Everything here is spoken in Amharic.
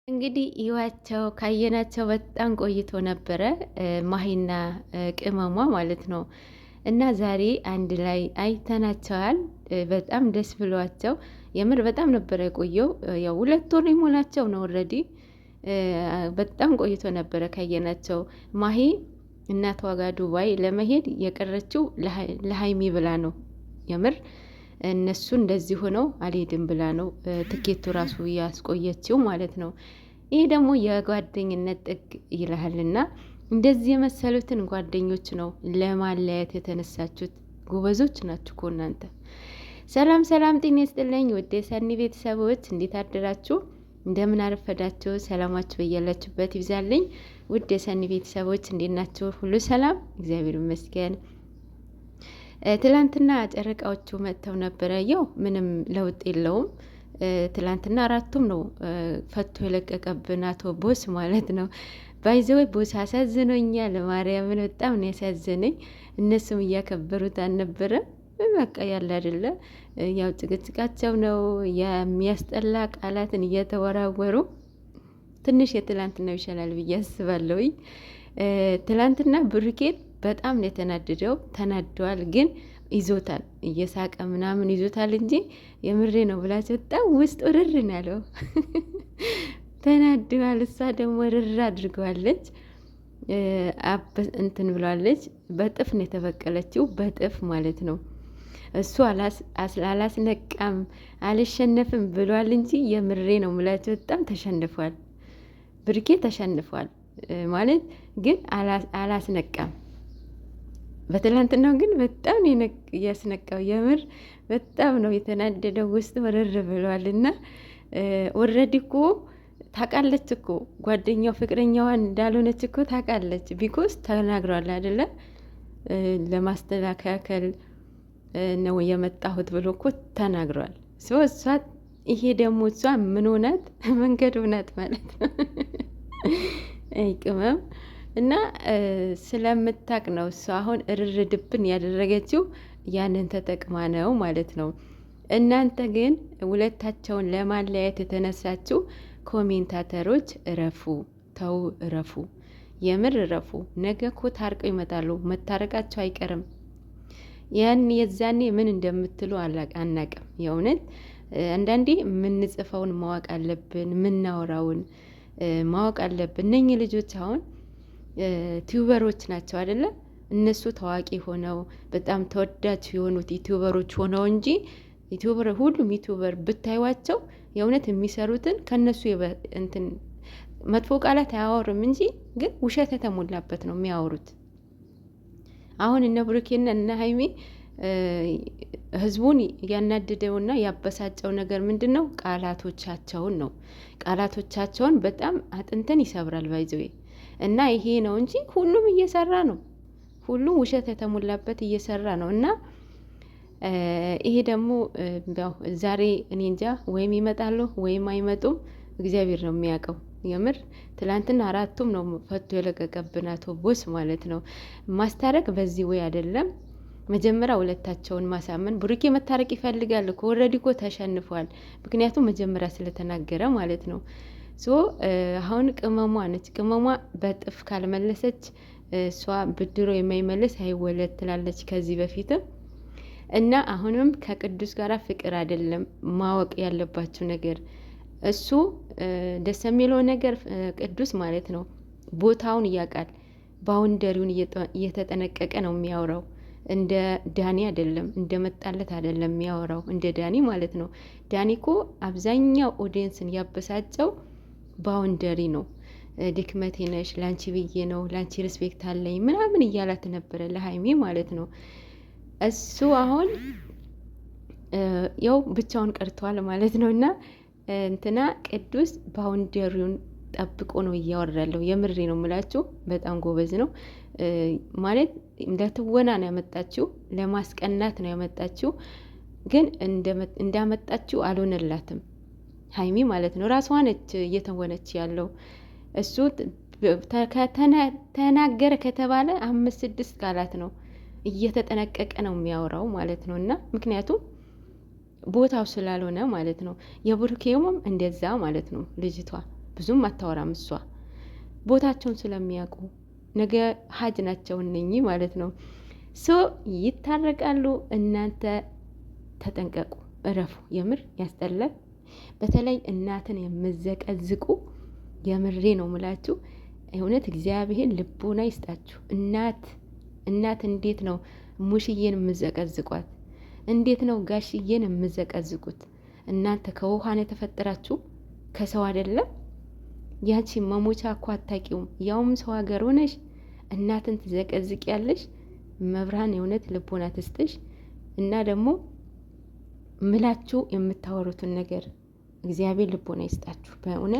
እንግዲህ ይዋቸው ካየናቸው በጣም ቆይቶ ነበረ ማሂና ቅመሟ ማለት ነው። እና ዛሬ አንድ ላይ አይተናቸዋል። በጣም ደስ ብሏቸው የምር በጣም ነበረ የቆየው። ያው 2 ወር ሊሞላቸው ነው ኦልሬዲ። በጣም ቆይቶ ነበረ ካየናቸው። ማሂ እናቷ ጋር ዱባይ ለመሄድ የቀረችው ለሀይሚ ብላ ነው የምር እነሱ እንደዚህ ሆነው አልሄድም ብላ ነው ትኬቱ ራሱ ያስቆየችው ማለት ነው። ይህ ደግሞ የጓደኝነት ጥግ ይልሃልና እንደዚህ የመሰሉትን ጓደኞች ነው ለማለያየት የተነሳችሁት። ጎበዞች ናችሁ እኮ እናንተ። ሰላም ሰላም፣ ጤና ይስጥልኝ ውድ የሰኒ ቤተሰቦች፣ እንዴት አደራችሁ? እንደምን አረፈዳችሁ? ሰላማችሁ በያላችሁበት ይብዛልኝ። ውድ የሰኒ ቤተሰቦች እንዴት ናችሁ? ሁሉ ሰላም? እግዚአብሔር ይመስገን። ትላንትና ጨረቃዎቹ መጥተው ነበረ። ያው ምንም ለውጥ የለውም። ትላንትና 4ቱም ነው ፈቶ የለቀቀብን አቶ ቦስ ማለት ነው። ባይዘወይ ቦስ አሳዝኖኛል። ማርያምን በጣም ነው ያሳዝነኝ። እነሱም እያከበሩት አልነበረም። በቃ ያለ አይደለ ያው ጭቅጭቃቸው ነው የሚያስጠላ ቃላትን እየተወራወሩ ትንሽ የትላንትናው ይሻላል ብዬ አስባለሁኝ። ትላንትና ብሩኬን በጣም ነው የተናደደው። ተናደዋል ግን ይዞታል፣ እየሳቀ ምናምን ይዞታል እንጂ የምሬ ነው ብላችሁ በጣም ውስጥ ርር ነው ያለው። ተናደዋል። እሷ ደግሞ ርር አድርገዋለች። እንትን ብሏለች። በጥፍ ነው የተበቀለችው፣ በጥፍ ማለት ነው። እሱ አላስነቃም አልሸነፍም ብሏል እንጂ የምሬ ነው ምላቸው በጣም ተሸንፏል። ብሩኬ ተሸንፏል ማለት ግን አላስነቃም። በትላንትናው ግን በጣም ያስነቃው የምር በጣም ነው የተናደደው። ውስጥ ወረር ብለዋል። እና ወረድ እኮ ታውቃለች እኮ ጓደኛው ፍቅረኛዋን እንዳልሆነች እኮ ታውቃለች። ቢኮስ ተናግሯል አይደለ? ለማስተካከል ነው የመጣሁት ብሎ እኮ ተናግሯል። እሷ ይሄ ደግሞ እሷ ምን ሆናት መንገድ ሆናት ማለት ነው። አይ ቅመም እና ስለምታቅ ነው እሷ አሁን እርርድብን ያደረገችው ያንን ተጠቅማ ነው ማለት ነው። እናንተ ግን ሁለታቸውን ለማለያየት የተነሳችው ኮሜንታተሮች እረፉ፣ ተው እረፉ፣ የምር እረፉ። ነገ እኮ ታርቀው ይመጣሉ፣ መታረቃቸው አይቀርም። የዛኔ ምን እንደምትሉ አናቅም። የእውነት አንዳንዴ የምንጽፈውን ማወቅ አለብን፣ የምናወራውን ማወቅ አለብን። እነኚህ ልጆች አሁን ቲዩበሮች ናቸው አይደለ? እነሱ ታዋቂ ሆነው በጣም ተወዳጅ የሆኑት ዩቲዩበሮች ሆነው እንጂ ዩቲዩበር ሁሉም ዩቲዩበር ብታዩዋቸው የእውነት የሚሰሩትን ከነሱ እንትን መጥፎ ቃላት አያወሩም እንጂ ግን ውሸት የተሞላበት ነው የሚያወሩት። አሁን እነ ብሩኬና እነ ሀይሚ ህዝቡን ያናደደውና ያበሳጨው ነገር ምንድን ነው? ቃላቶቻቸውን ነው። ቃላቶቻቸውን በጣም አጥንተን ይሰብራል ባይዘዌ እና ይሄ ነው እንጂ ሁሉም እየሰራ ነው። ሁሉም ውሸት የተሞላበት እየሰራ ነው። እና ይሄ ደግሞ ያው ዛሬ እኔ እንጃ ወይም ይመጣሉ ወይም አይመጡም፣ እግዚአብሔር ነው የሚያውቀው። የምር ትላንትና 4ቱም ነው ፈቶ የለቀቀብን አቶ ቦስ ማለት ነው። ማስታረቅ በዚህ ወይ አይደለም። መጀመሪያ ሁለታቸውን ማሳመን። ብሩኬ መታረቅ ይፈልጋል እኮ ኦልሬዲ እኮ ተሸንፏል። ምክንያቱም መጀመሪያ ስለተናገረ ማለት ነው። ሶ አሁን ቅመሟ ነች። ቅመሟ በጥፍ ካልመለሰች እሷ ብድሮ የማይመለስ አይወለድ ትላለች ከዚህ በፊትም። እና አሁንም ከቅዱስ ጋር ፍቅር አይደለም ማወቅ ያለባችሁ ነገር። እሱ ደስ የሚለው ነገር ቅዱስ ማለት ነው ቦታውን ያውቃል። ባውንደሪውን እየተጠነቀቀ ነው የሚያወራው። እንደ ዳኒ አይደለም፣ እንደ መጣለት አይደለም የሚያወራው፣ እንደ ዳኒ ማለት ነው። ዳኒ እኮ አብዛኛው ኦዲየንስን ያበሳጨው ባውንደሪ ነው። ድክመቴ ነሽ፣ ላንቺ ብዬ ነው፣ ላንቺ ሪስፔክት አለኝ ምናምን እያላት ነበረ ለሀይሚ ማለት ነው። እሱ አሁን ያው ብቻውን ቀርቷል ማለት ነው። እና እንትና ቅዱስ ባውንደሪውን ጠብቆ ነው እያወራለሁ። የምሬ ነው የምላችሁ፣ በጣም ጎበዝ ነው ማለት ለትወና ነው ያመጣችው፣ ለማስቀናት ነው ያመጣችው። ግን እንዳመጣችው አልሆነላትም ሀይሚ ማለት ነው። ራሷ ነች እየተወነች ያለው። እሱ ተናገረ ከተባለ 5-6 ቃላት ነው እየተጠነቀቀ ነው የሚያወራው ማለት ነው። እና ምክንያቱም ቦታው ስላልሆነ ማለት ነው። የብሩኬውም እንደዛ ማለት ነው። ልጅቷ ብዙም አታወራም እሷ ቦታቸውን ስለሚያውቁ ነገ ሀጅ ናቸው እነኚህ ማለት ነው። ሶ ይታረቃሉ። እናንተ ተጠንቀቁ፣ እረፉ። የምር ያስጠላል። በተለይ እናትን የምዘቀዝቁ የምሬ ነው ምላችሁ። እውነት እግዚአብሔር ልቦና ይስጣችሁ። እናት እንዴት ነው ሙሽዬን የምዘቀዝቋት? እንዴት ነው ጋሽዬን የምዘቀዝቁት? እናንተ ከውሃን የተፈጠራችሁ ከሰው አይደለም። ያቺ መሞቻ እኮ አታውቂውም። ያውም ሰው ሀገር ሆነሽ እናትን ትዘቀዝቅ ያለሽ። መብርሃን የእውነት ልቦና ትስጥሽ። እና ደግሞ ምላችሁ የምታወሩትን ነገር እግዚአብሔር ልቦና ይስጣችሁ በእውነት።